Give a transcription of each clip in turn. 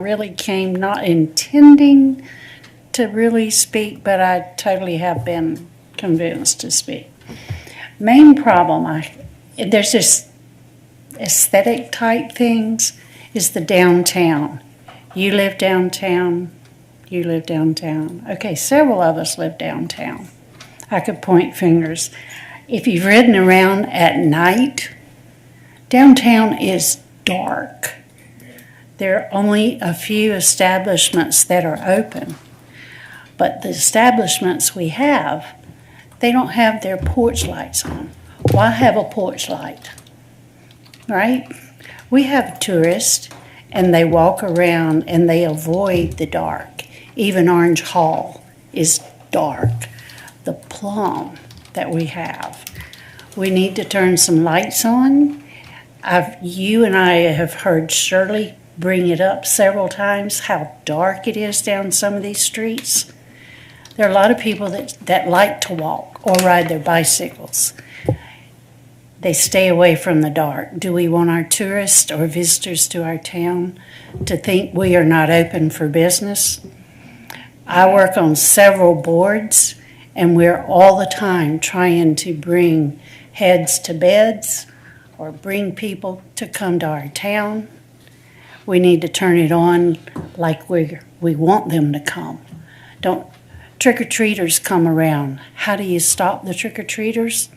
Really came not intending to really speak, but I totally have been convinced to speak. Main problem, there's this aesthetic type things, is the downtown. You live downtown, you live downtown. Okay, several of us live downtown. I could point fingers. If you've ridden around at night, downtown is dark. There are only a few establishments that are open. But the establishments we have, they don't have their porch lights on. Why have a porch light? Right? We have tourists, and they walk around and they avoid the dark. Even Orange Hall is dark. The plum that we have. We need to turn some lights on. You and I have heard Shirley bring it up several times, how dark it is down some of these streets. There are a lot of people that like to walk or ride their bicycles. They stay away from the dark. Do we want our tourists or visitors to our town to think we are not open for business? I work on several boards, and we're all the time trying to bring heads to beds or bring people to come to our town. We need to turn it on like we want them to come. Don't trick-or-treaters come around. How do you stop the trick-or-treaters?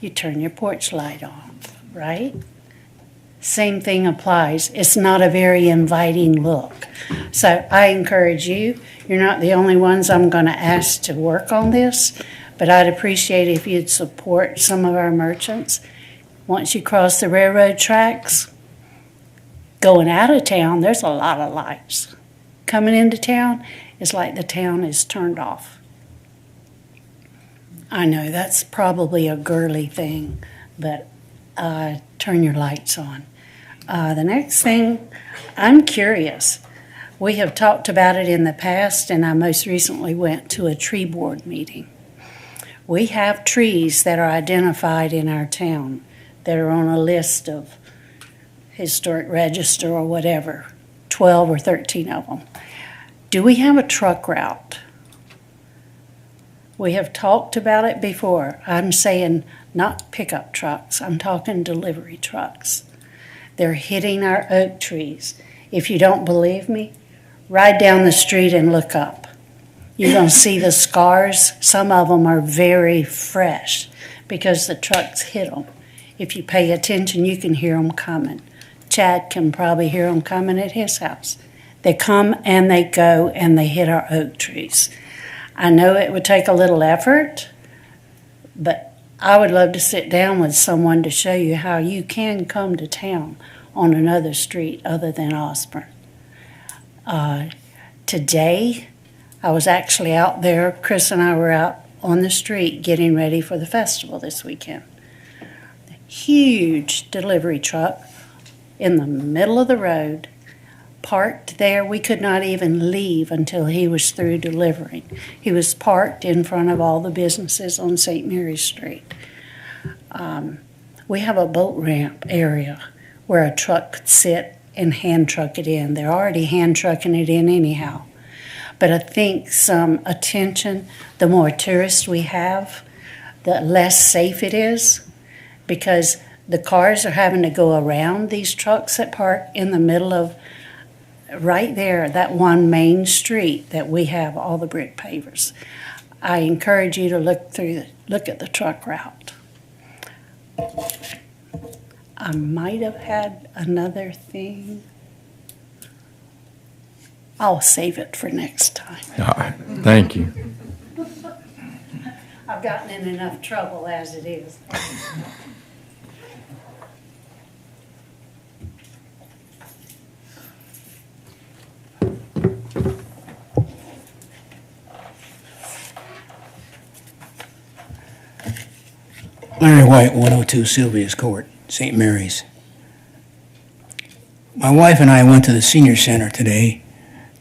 You turn your porch light off, right? Same thing applies. It's not a very inviting look. So I encourage you. You're not the only ones I'm going to ask to work on this, but I'd appreciate if you'd support some of our merchants. Once you cross the railroad tracks, going out of town, there's a lot of lights. Coming into town, it's like the town is turned off. I know that's probably a girly thing, but turn your lights on. The next thing, I'm curious. We have talked about it in the past, and I most recently went to a tree board meeting. We have trees that are identified in our town that are on a list of historic register or whatever, 12 or 13 of them. Do we have a truck route? We have talked about it before. I'm saying not pickup trucks. I'm talking delivery trucks. They're hitting our oak trees. If you don't believe me, ride down the street and look up. You're going to see the scars. Some of them are very fresh because the trucks hit them. If you pay attention, you can hear them coming. Chad can probably hear them coming at his house. They come and they go and they hit our oak trees. I know it would take a little effort, but I would love to sit down with someone to show you how you can come to town on another street other than Osborne. Today, I was actually out there. Chris and I were out on the street getting ready for the festival this weekend. Huge delivery truck in the middle of the road, parked there. We could not even leave until he was through delivering. He was parked in front of all the businesses on St. Mary's Street. We have a boat ramp area where a truck could sit and hand truck it in. They're already hand trucking it in anyhow. But I think some attention, the more tourists we have, the less safe it is, because the cars are having to go around these trucks that park in the middle of right there, that one main street that we have all the brick pavers. I encourage you to look at the truck route. I might have had another thing. I'll save it for next time. All right, thank you. I've gotten in enough trouble as it is. Larry White, 102 Sylvia's Court, St. Mary's. My wife and I went to the senior center today.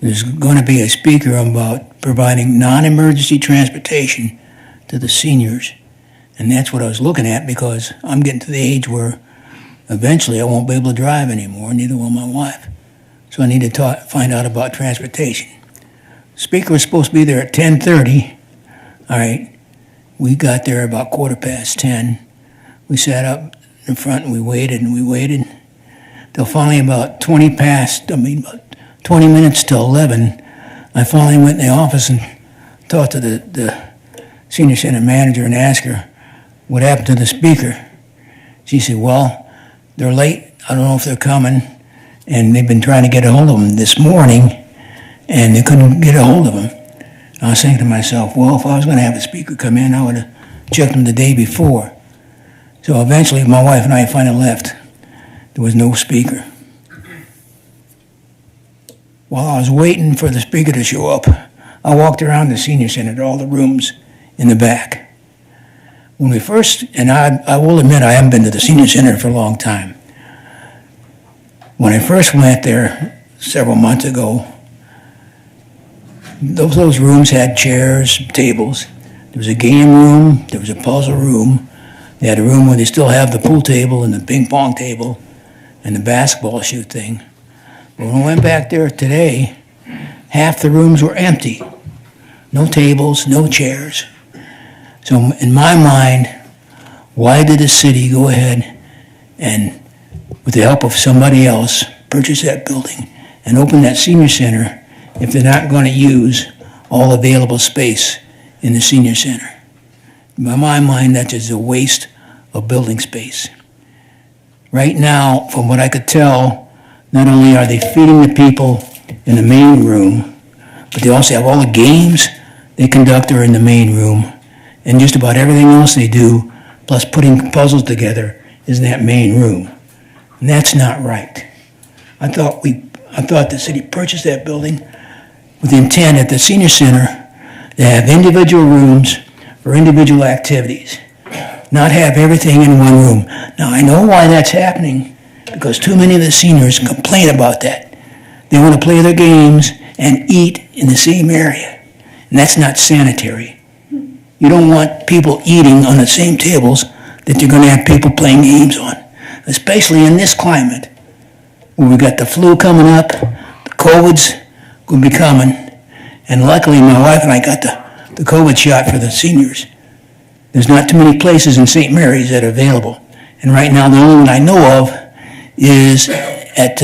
There's going to be a speaker about providing non-emergency transportation to the seniors. And that's what I was looking at, because I'm getting to the age where eventually I won't be able to drive anymore, neither will my wife. So So I need to find out about transportation. Speaker was supposed to be there at 10:30. All right. We got there about 10:15. We sat up in front and we waited till finally about 20 minutes till 11. I finally went in the office and talked to the senior center manager and asked her what happened to the speaker. She said, well, they're late. I don't know if they're coming. And they've been trying to get a hold of him this morning, and they couldn't get a hold of him. I was thinking to myself, well, if I was going to have a speaker come in, I would have checked him the day before. So eventually, my wife and I finally left. There was no speaker. While I was waiting for the speaker to show up, I walked around the senior center to all the rooms in the back. When we first, and I will admit I haven't been to the senior center for a long time. When I first went there several months ago, those rooms had chairs, tables. There was a game room, there was a puzzle room. They had a room where they still have the pool table and the ping pong table and the basketball shoot thing. But when I went back there today, half the rooms were empty. No tables, no chairs. So in my mind, why did the city go ahead and, with the help of somebody else, purchase that building and open that senior center if they're not going to use all available space in the senior center? In my mind, that's just a waste of building space. Right now, from what I could tell, not only are they feeding the people in the main room, but they also have all the games they conduct are in the main room, and just about everything else they do, plus putting puzzles together, is in that main room. And that's not right. I thought the city purchased that building with the intent at the senior center to have individual rooms for individual activities, not have everything in one room. Now, I know why that's happening, because too many of the seniors complain about that. They want to play their games and eat in the same area, and that's not sanitary. You don't want people eating on the same tables that you're going to have people playing games on, especially in this climate where we got the flu coming up, the COVID's going to be coming, and luckily my wife and I got the COVID shot for the seniors. There's not too many places in St. Mary's that are available, and right now the only one I know of is at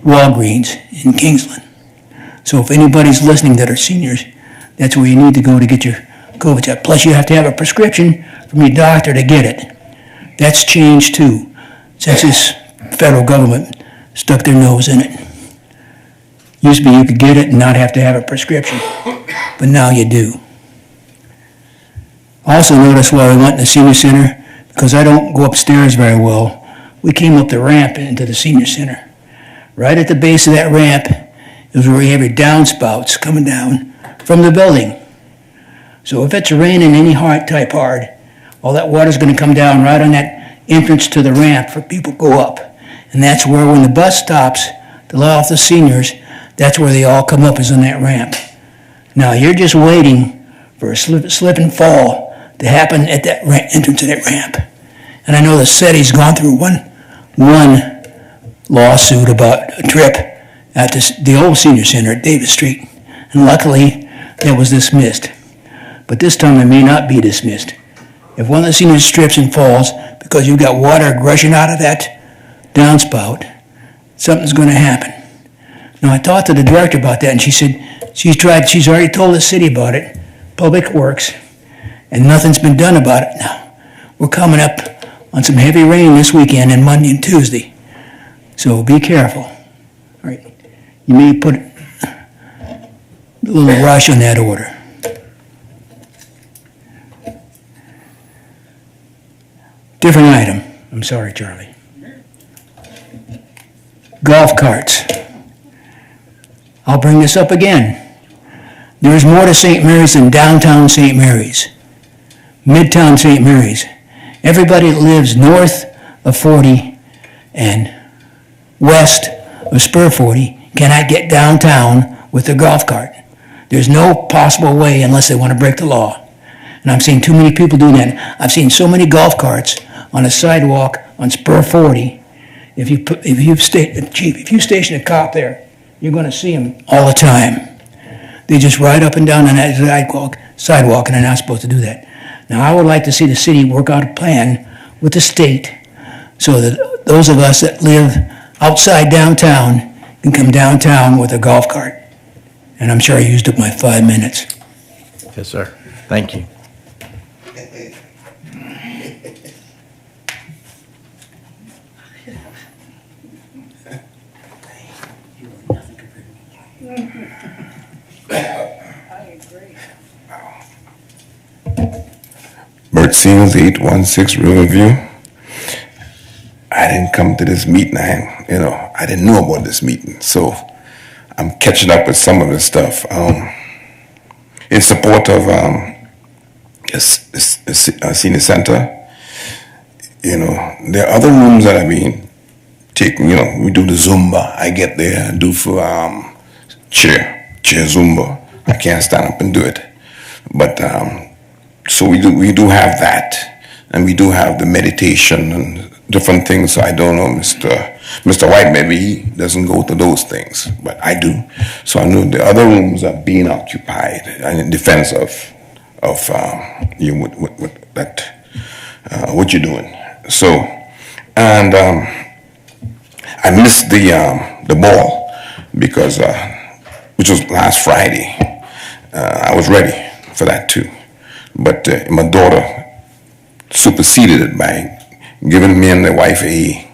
Walgreens in Kingsland. So if anybody's listening that are seniors, that's where you need to go to get your COVID shot. Plus you have to have a prescription from your doctor to get it. That's changed too, since this federal government stuck their nose in it. Used to be you could get it and not have to have a prescription, but now you do. Also notice while we went to the senior center, because I don't go upstairs very well, we came up the ramp into the senior center. Right at the base of that ramp is where you have your downspouts coming down from the building. So if it's raining any type hard, all that water's going to come down right on that entrance to the ramp for people to go up. And that's where when the bus stops to let off the seniors, that's where they all come up, is on that ramp. Now you're just waiting for a slip and fall to happen at that entrance to that ramp. And I know the city's gone through one lawsuit about a trip at the old senior center at Davis Street. And luckily, that was dismissed. But this time it may not be dismissed. If one of the seniors trips and falls because you've got water rushing out of that downspout, something's going to happen. Now, I talked to the director about that, and she said she's already told the city about it, Public Works, and nothing's been done about it now. We're coming up on some heavy rain this weekend and Monday and Tuesday, so be careful. All right, you may put a little rush on that order. Different item. I'm sorry, Charlie. Golf carts. I'll bring this up again. There is more to St. Mary's than downtown St. Mary's, midtown St. Mary's. Everybody that lives north of 40 and west of Spur 40 cannot get downtown with their golf cart. There's no possible way unless they want to break the law. And I've seen too many people doing that. I've seen so many golf carts on a sidewalk on Spur 40. If you station a cop there you're going to see them all the time. They just ride up and down on that sidewalk, and they're not supposed to do that. Now, I would like to see the city work out a plan with the state so that those of us that live outside downtown can come downtown with a golf cart. And I'm sure I used up my 5 minutes. Yes, sir. Thank you. Bert Seals, 816 Riverview. I didn't come to this meeting. I didn't know about this meeting, so I'm catching up with some of the stuff. In support of a senior center, there are other rooms that are being taken. We do the Zumba. I get there and do for chair Zumba. I can't stand up and do it, but so we do have that, and we do have the meditation and different things. So I don't know, Mr. White, maybe he doesn't go to those things, but I do. So I know the other rooms are being occupied in defense of you with that what you're doing. So, and I missed the ball because which was last Friday. I was ready for that too. But my daughter superseded it by giving me and the wife a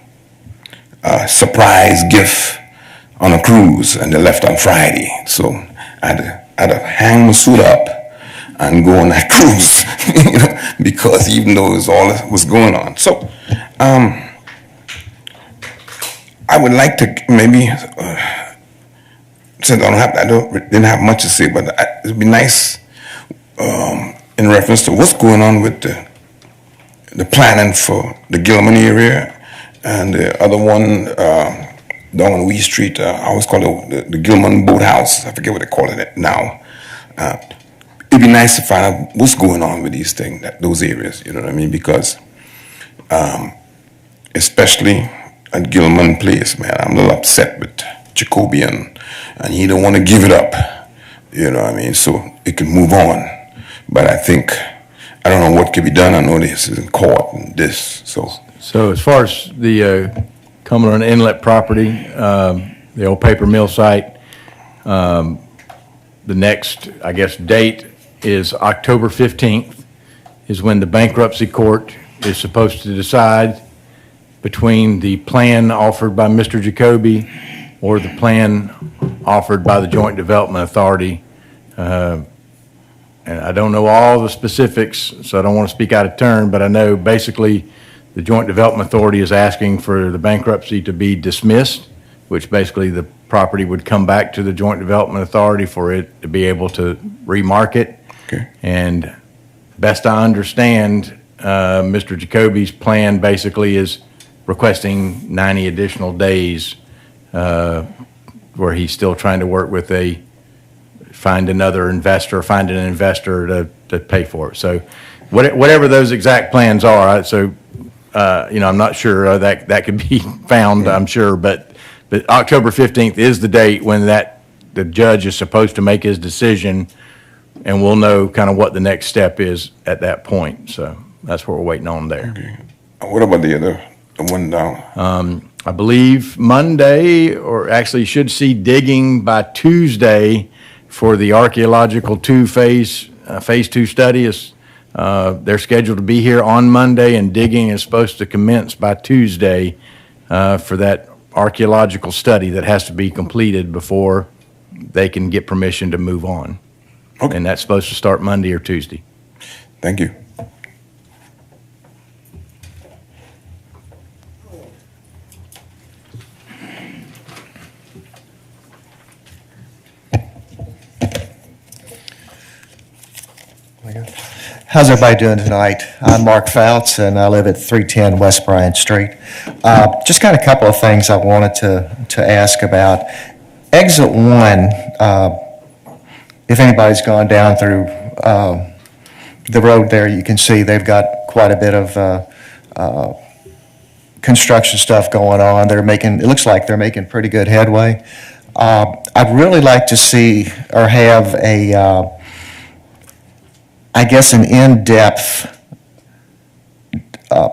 surprise gift on a cruise, and they left on Friday. So I had to hang my suit up and go on that cruise, because even though it was all that was going on. So I would like to maybe, since didn't have much to say, but it'd be nice. In reference to what's going on with the planning for the Gilman area and the other one down on Wee Street, I always call it the Gilman Boathouse. I forget what they call it now. It'd be nice to find out what's going on with these things, those areas, you know what I mean? Because especially at Gilman Place, man, I'm a little upset with Jacoby, and he don't want to give it up, you know what I mean? So it can move on. But I think, I don't know what can be done. I know this is in court and this, so. So as far as the Cumberland Inlet property, the old paper mill site, the next, I guess, date is October 15th is when the bankruptcy court is supposed to decide between the plan offered by Mr. Jacoby or the plan offered by the Joint Development Authority. And I don't know all the specifics, so I don't want to speak out of turn, but I know basically the Joint Development Authority is asking for the bankruptcy to be dismissed, which basically the property would come back to the Joint Development Authority for it to be able to remarket. Okay. And best I understand, Mr. Jacoby's plan basically is requesting 90 additional days where he's still trying to work with find an investor to pay for it. So whatever those exact plans are, I'm not sure that could be found, I'm sure, but October 15th is the date when the judge is supposed to make his decision, and we'll know kind of what the next step is at that point. So that's what we're waiting on there. Okay. What about the one down? I believe Monday, or actually should see digging by Tuesday for the archaeological phase 2 study. They're scheduled to be here on Monday, and digging is supposed to commence by Tuesday for that archaeological study that has to be completed before they can get permission to move on. Okay. And that's supposed to start Monday or Tuesday. Thank you. How's everybody doing tonight? I'm Mark Fouts, and I live at 310 West Bryant Street. Just got a couple of things I wanted to ask about. Exit 1, if anybody's gone down through the road there, you can see they've got quite a bit of construction stuff going on. It looks like they're making pretty good headway. I'd really like to see or have I guess, an in-depth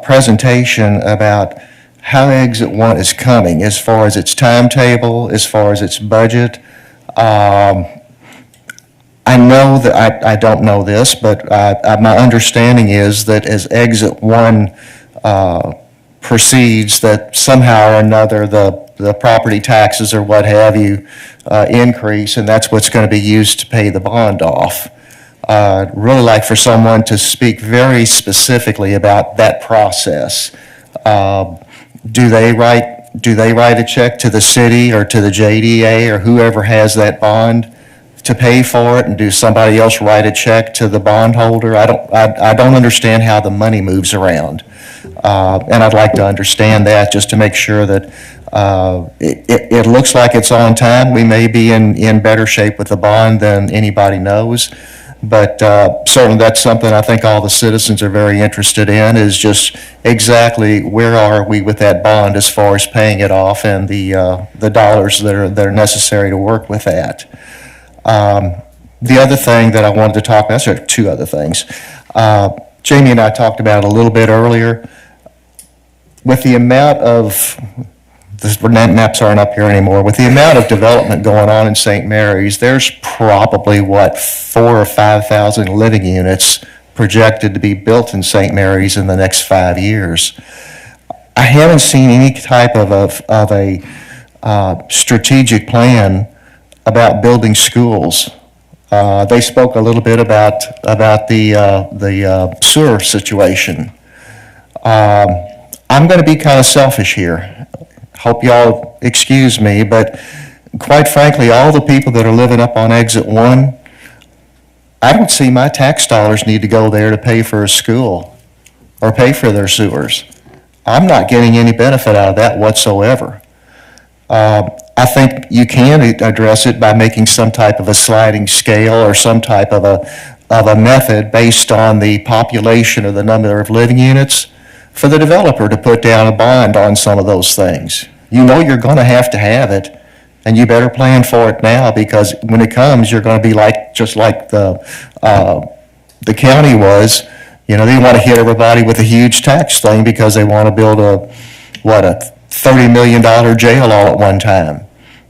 presentation about how Exit 1 is coming as far as its timetable, as far as its budget. I know that I don't know this, but my understanding is that as Exit 1 proceeds, that somehow or another the property taxes or what have you increase, and that's what's going to be used to pay the bond off. I'd really like for someone to speak very specifically about that process. Do they write a check to the city or to the JDA or whoever has that bond to pay for it, and do somebody else write a check to the bondholder? I don't understand how the money moves around, and I'd like to understand that just to make sure that it looks like it's on time. We may be in better shape with the bond than anybody knows. But certainly that's something I think all the citizens are very interested in, is just exactly where are we with that bond as far as paying it off and the dollars that are necessary to work with that. The other thing that I wanted to talk about, sorry, two other things. Jamie and I talked about it a little bit earlier. With the amount of, the maps aren't up here anymore, with the amount of development going on in St. Mary's, there's probably, 4,000 or 5,000 living units projected to be built in St. Mary's in the next 5 years. I haven't seen any type of a strategic plan about building schools. They spoke a little bit about the sewer situation. I'm going to be kind of selfish here. Hope y'all excuse me, but quite frankly, all the people that are living up on Exit 1, I don't see my tax dollars need to go there to pay for a school or pay for their sewers. I'm not getting any benefit out of that whatsoever. I think you can address it by making some type of a sliding scale or some type of a method based on the population or the number of living units for the developer to put down a bond on some of those things. You know you're going to have it, and you better plan for it now, because when it comes, you're going to be just like the county was. You know, they want to hit everybody with a huge tax thing because they want to build a $30 million jail all at one time.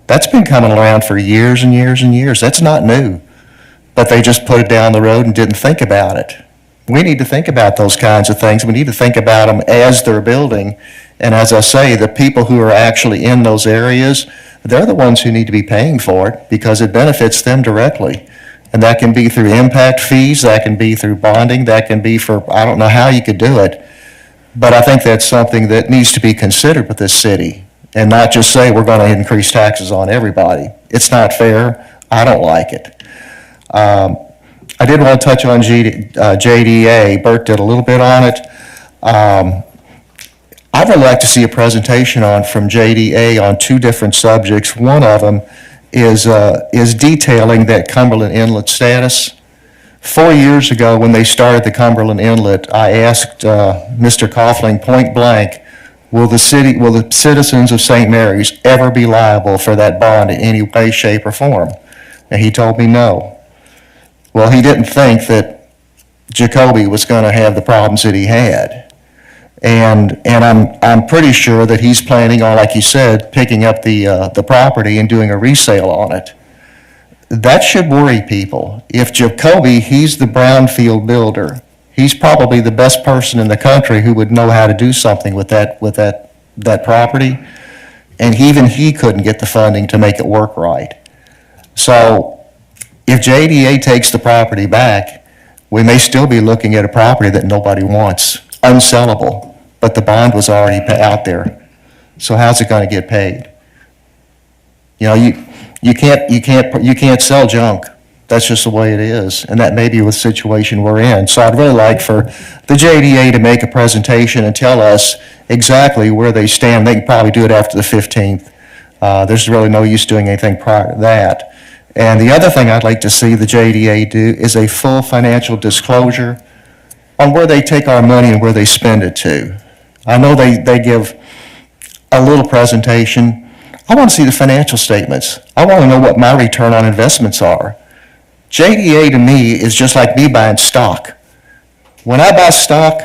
That's been coming around for years and years and years. That's not new. But they just put it down the road and didn't think about it. We need to think about those kinds of things. We need to think about them as they're building. And as I say, the people who are actually in those areas, they're the ones who need to be paying for it because it benefits them directly. And that can be through impact fees, that can be through bonding, that can be for, I don't know how you could do it. But I think that's something that needs to be considered with this city, and not just say we're going to increase taxes on everybody. It's not fair. I don't like it. I did want to touch on JDA. Bert did a little bit on it. I would like to see a presentation from JDA on two different subjects. One of them is detailing that Cumberland Inlet status. 4 years ago, when they started the Cumberland Inlet, I asked Mr. Coughlin point blank, will the citizens of St. Mary's ever be liable for that bond in any way, shape, or form? And he told me no. Well, he didn't think that Jacoby was going to have the problems that he had. And I'm pretty sure that he's planning on, like you said, picking up the property and doing a resale on it. That should worry people. If Jacoby, he's the brownfield builder, he's probably the best person in the country who would know how to do something with that property, and even he couldn't get the funding to make it work right. So if JDA takes the property back, we may still be looking at a property that nobody wants, unsellable, but the bond was already out there. So how's it going to get paid? You know, you can't sell junk. That's just the way it is, and that may be the situation we're in. So I'd really like for the JDA to make a presentation and tell us exactly where they stand. They can probably do it after the 15th. There's really no use doing anything prior to that. And the other thing I'd like to see the JDA do is a full financial disclosure on where they take our money and where they spend it to. I know they give a little presentation. I want to see the financial statements. I want to know what my return on investments are. JDA to me is just like me buying stock. When I buy stock,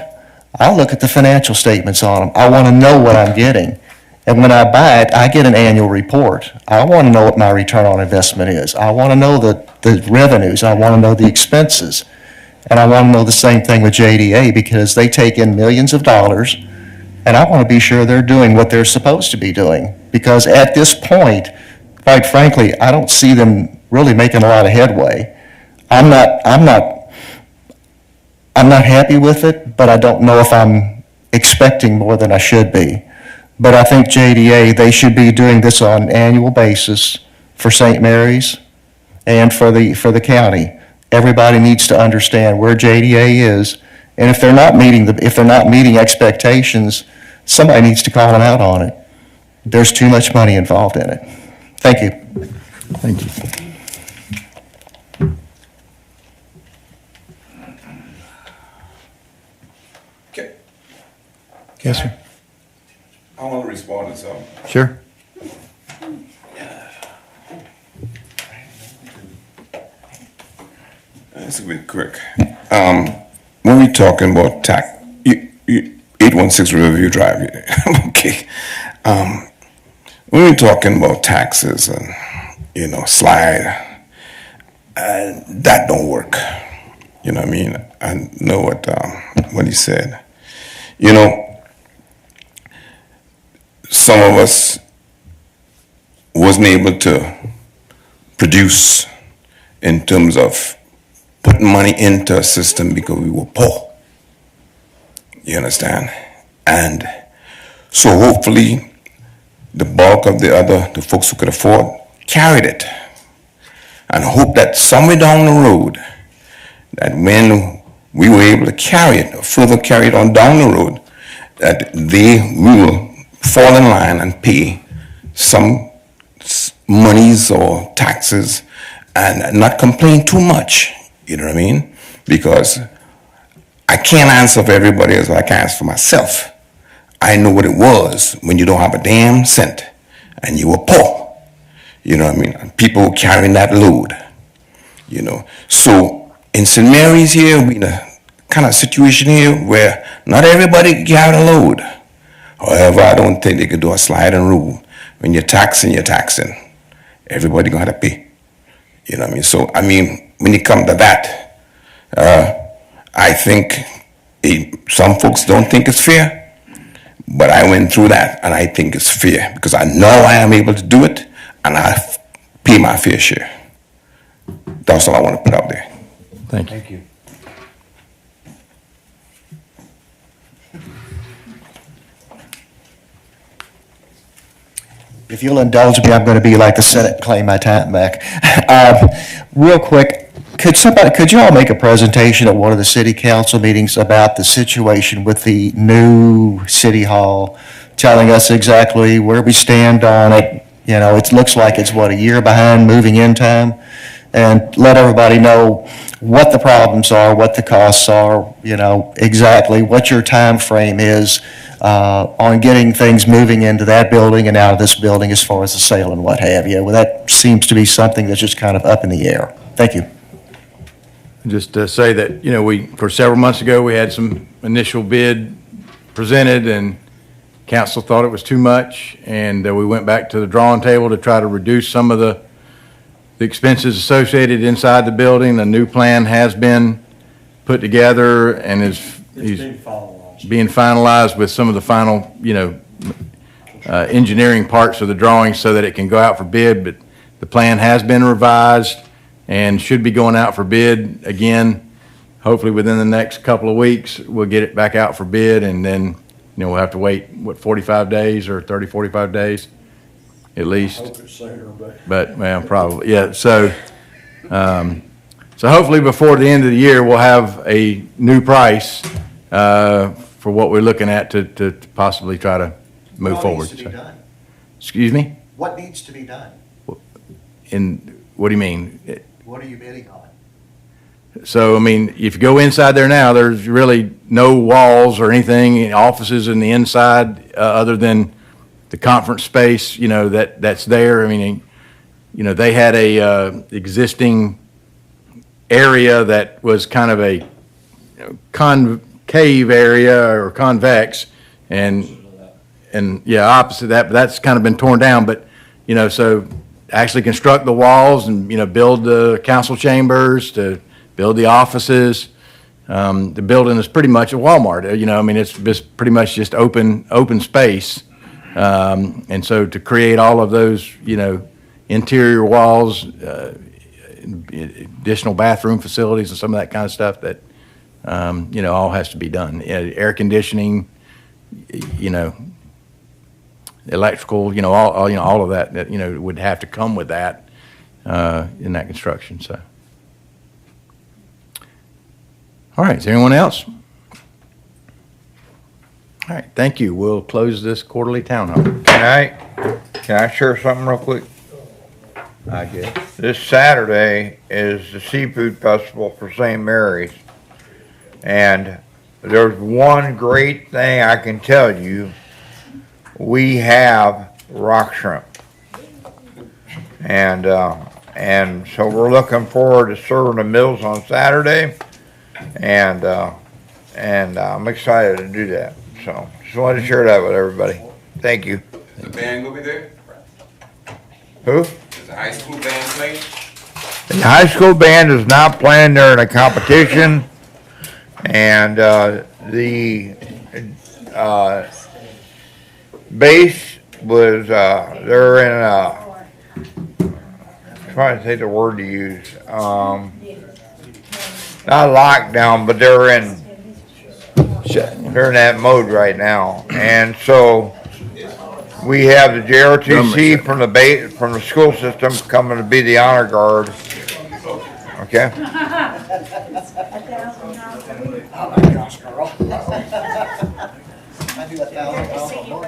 I look at the financial statements on them. I want to know what I'm getting. And when I buy it, I get an annual report. I want to know what my return on investment is. I want to know the revenues. I want to know the expenses. And I want to know the same thing with JDA because they take in millions of dollars, and I want to be sure they're doing what they're supposed to be doing. Because at this point, quite frankly, I don't see them really making a lot of headway. I'm not happy with it, but I don't know if I'm expecting more than I should be. But I think JDA, they should be doing this on an annual basis for St. Mary's and for the county. Everybody needs to understand where JDA is, and if they're not meeting expectations, somebody needs to call them out on it. There's too much money involved in it. Thank you. Thank you. Okay. Yes, sir. I want to respond to something. Sure. This will be quick. When we're talking about 816 Riverview Drive, okay. When we're talking about taxes and, slide, that don't work. You know what I mean? I know what he said. Some of us wasn't able to produce in terms of putting money into a system because we were poor. You understand? And so hopefully the bulk of the folks who could afford carried it. And hope that somewhere down the road, that when we were able to carry it, or further carry it on down the road, that they will fall in line and pay some monies or taxes and not complain too much. You know what I mean? Because I can't answer for everybody else, but I can answer for myself. I know what it was when you don't have a damn cent and you were poor. You know what I mean? And people carrying that load. So in St. Mary's here, we in a kind of situation here where not everybody carry a load. However, I don't think they could do a sliding rule. When you're taxing, you're taxing. Everybody gonna have to pay. You know what I mean? So, when you come to that, I think some folks don't think it's fair, but I went through that and I think it's fair because I know I am able to do it and I pay my fair share. That's all I want to put out there. Thank you. Thank you. If you'll indulge me, I'm going to be like the Senate and claim my time back. Real quick, could you all make a presentation at one of the city council meetings about the situation with the new city hall, telling us exactly where we stand on it? It looks like it's, a year behind moving in time? And let everybody know what the problems are, what the costs are, exactly what your time frame is on getting things moving into that building and out of this building as far as the sale and what have you. Well, that seems to be something that's just kind of up in the air. Thank you. Just to say that, for several months ago, we had some initial bid presented and council thought it was too much. And we went back to the drawing table to try to reduce some of the expenses associated inside the building. A new plan has been put together and is being finalized with some of the final, engineering parts of the drawing so that it can go out for bid. But the plan has been revised and should be going out for bid again. Hopefully within the next couple of weeks, we'll get it back out for bid, and then, we'll have to wait, 45 days or 30, 45 days at least. Hope it's sooner, But, well, probably, yeah. So hopefully before the end of the year, we'll have a new price for what we're looking at to possibly try to move forward. What needs to be done? Excuse me? What needs to be done? What do you mean? What are you bidding on? So, if you go inside there now, there's really no walls or anything, offices in the inside, other than the conference space, you know, that's there. I mean, you know, they had a existing area that was kind of a concave area or convex, and yeah, opposite that, but that's kind of been torn down. But, you know, so actually construct the walls and, you know, build the council chambers, to build the offices. The building is pretty much a Walmart, you know, I mean, it's just pretty much just open space. And so to create all of those, you know, interior walls, additional bathroom facilities and some of that kind of stuff that, you know, all has to be done. Air conditioning, you know, electrical, you know, all of that, you know, would have to come with that, in that construction, so. All right, is there anyone else? All right, thank you. We'll close this quarterly town hall. Can I share something real quick? I guess. This Saturday is the Seafood Festival for St. Mary's. And there's one great thing I can tell you. We have rock shrimp. And so we're looking forward to serving the meals on Saturday. And I'm excited to do that. So just wanted to share that with everybody. Thank you. The band gonna be there? Who? Is the high school band playing? The high school band is not playing. They're in a competition. And the bass was, they're in trying to think the word to use. Not lockdown, but they're in that mode right now. And so we have the JRTC from the school system coming to be the honor guard. Okay. I do 1,000 miles on board.